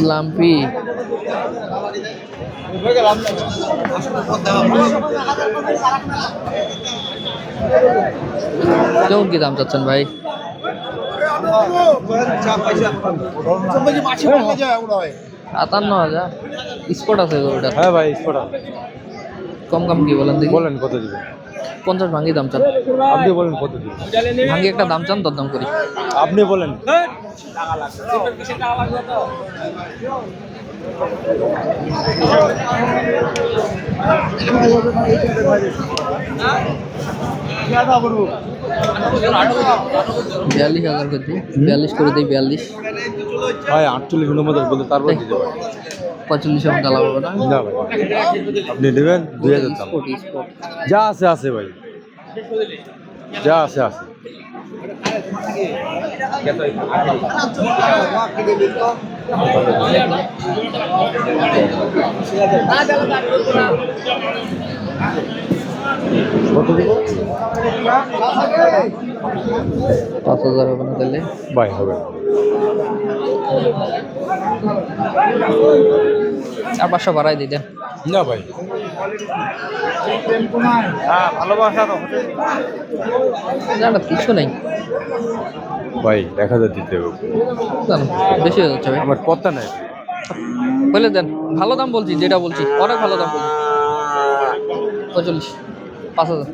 Lumpy কেমন কি দাম চাচ্ছেন ভাই? ৫৭,০০০। স্পট আছে ওটা? হ্যাঁ ভাই স্পট আছে। কম কম কি বলেন দেখি? বলেন কত দিবেন? 50 ভাঙ্গি দাম চান? আপনি বলেন কত দিবেন? ভাঙ্গি একটা দাম চান, দরদাম করি। আপনি বলেন। বিয়াল্লিশ হাজার করে দিই, 42 করে দিই, 42। ভাই 48 মতো বলতে তারপর দিতে পারি। 45 এর মধ্যে লাভ হবে না? না ভাই আপনি নেবেন 2000 দাম। যা আছে আছে ভাই, যা আছে আছে। কত দিব? 5,000 হবে না তাহলে? ভাই হবে আর 500 বাড়াই দিই দেন। না ভাই। হ্যাঁ ভালোবাসা তো না কিছু নাই ভাই, 1000 দিতে হবে। জানো বেশি হয়ে যাচ্ছে ভাই। আমার কথা নাই বলে দেন, ভালো দাম বলছি, যেটা বলছি অনেক ভালো দাম বলছি। 45, 5,000।